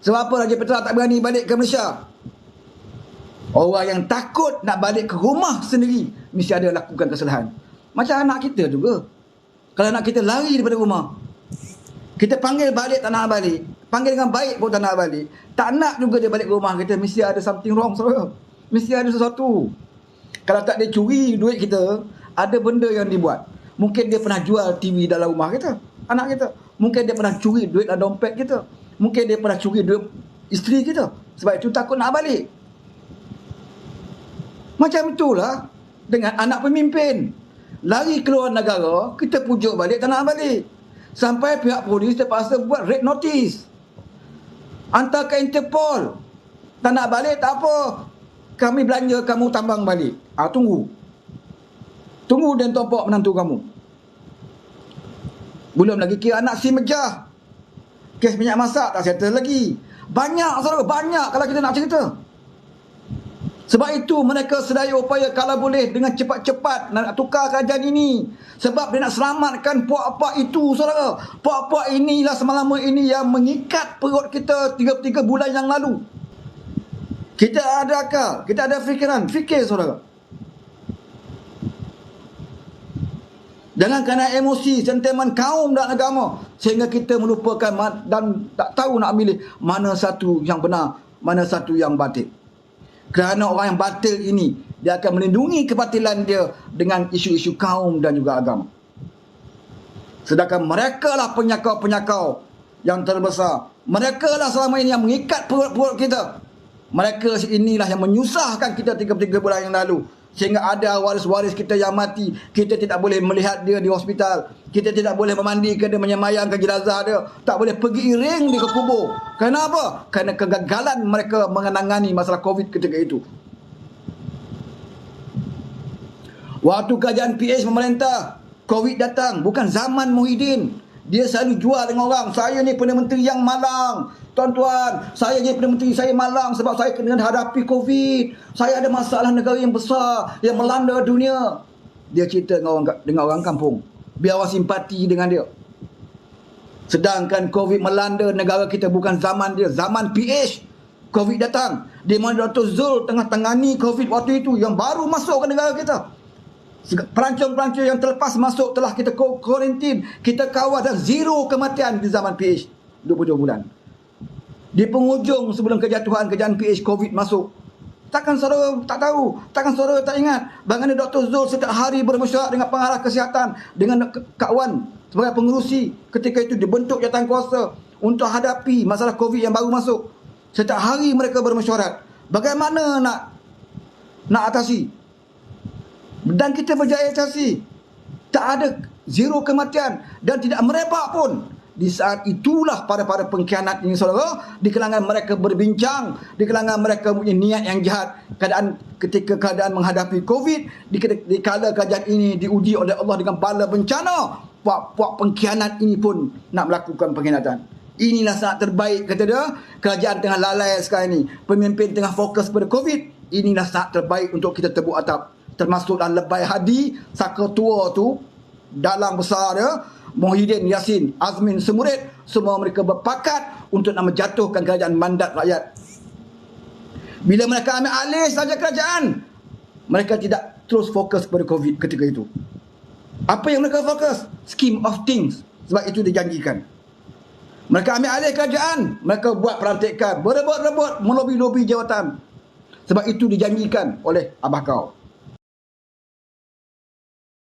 Sebab apa Raja Petra tak berani balik ke Malaysia? Orang yang takut nak balik ke rumah sendiri mesti ada lakukan kesalahan. Macam anak kita juga. Kalau anak kita lari daripada rumah, kita panggil balik tak nak balik, panggil dengan baik pun tak nak balik, tak nak juga dia balik ke rumah kita, mesti ada something wrong, saudara. Mesti ada sesuatu. Kalau tak dia curi duit kita, ada benda yang dibuat. Mungkin dia pernah jual TV dalam rumah kita, anak kita. Mungkin dia pernah curi duit dalam dompet kita. Mungkin dia pernah curi duit isteri kita. Sebab itu takut nak balik. Macam itulah dengan anak pemimpin. Lari keluar negara, kita pujuk balik, tak nak balik. Sampai pihak polis terpaksa buat red notice. Hantar ke Interpol. Tak nak balik, tak apa. Kami belanja, kamu tambang balik. Tunggu. Tunggu dan topok menantu kamu. Belum lagi kira anak si Mejah. Kes minyak masak tak settle lagi. Banyak, saudara, banyak kalau kita nak cerita. Sebab itu mereka sedaya upaya kalau boleh dengan cepat-cepat nak tukar kerajaan ini. Sebab dia nak selamatkan puak-puak itu, saudara. Puak-puak inilah selama ini yang mengikat perut kita 3 bulan yang lalu. Kita ada akal, kita ada fikiran, fikir, saudara. Jangan kerana emosi, sentimen kaum dan agama sehingga kita melupakan dan tak tahu nak milih mana satu yang benar, mana satu yang batil. Kerana orang yang batil ini, dia akan melindungi kebatilan dia dengan isu-isu kaum dan juga agama. Sedangkan mereka lah penyakau-penyakau yang terbesar. Mereka lah selama ini yang mengikat perut-perut kita. Mereka inilah yang menyusahkan kita 3 bulan yang lalu. Sehingga ada waris-waris kita yang mati. Kita tidak boleh melihat dia di hospital. Kita tidak boleh memandikan dia, menyemayangkan jenazah dia. Tak boleh pergi iring dia ke kubur. Kenapa? Kerana kegagalan mereka mengenangani masalah COVID ketika itu. Waktu kerajaan PH memerintah, COVID datang. Bukan zaman Muhyiddin. Dia selalu jual dengan orang. Saya ni Perdana Menteri yang malang. Tuan-tuan, saya ni Perdana Menteri, saya malang sebab saya kena hadapi COVID. Saya ada masalah negara yang besar yang melanda dunia. Dia cerita dengan orang kampung. Biar orang simpati dengan dia. Sedangkan COVID melanda negara kita bukan zaman dia. Zaman PH. COVID datang. Di mana Dr. Zul tengah tangani COVID waktu itu yang baru masuk ke negara kita. Pelancong-pelancong yang terlepas masuk telah kita kuarantin, kita kawal dan zero kematian di zaman PH 22 bulan. Di penghujung sebelum kejatuhan kerajaan PH, COVID masuk. Takkan saudara tak tahu, takkan saudara tak ingat bagaimana Dr. Zul setiap hari bermesyuarat dengan pengarah kesihatan, dengan Kak Wan sebagai pengerusi. Ketika itu dibentuk jawatankuasa untuk hadapi masalah COVID yang baru masuk. Setiap hari mereka bermesyuarat bagaimana nak atasi. Dan kita berjaya atasi. Tak ada zero kematian dan tidak merebak pun. Di saat itulah para pengkhianat ini, saudara, di kalangan mereka berbincang, di kalangan mereka punya niat yang jahat. Ketika keadaan menghadapi COVID, di kala kerajaan ini diuji oleh Allah dengan bala bencana, puak pengkhianat ini pun nak melakukan pengkhianatan. Inilah saat terbaik, kata dia. Kerajaan tengah lalai sekarang ini. Pemimpin tengah fokus pada COVID. Inilah saat terbaik untuk kita tebuk atap. Termasuk dalam Lebay Hadi, saka tua tu, dalang besar dia, Muhyiddin Yassin, Azmin Semurid, semua mereka berpakat untuk nak menjatuhkan kerajaan mandat rakyat. Bila mereka ambil alih saja kerajaan, mereka tidak terus fokus pada COVID ketika itu. Apa yang mereka fokus? Scheme of things. Sebab itu dijanjikan. Mereka ambil alih kerajaan, mereka buat pelantikan, berebut-rebut, melobi-lobi jawatan. Sebab itu dijanjikan oleh abah kau.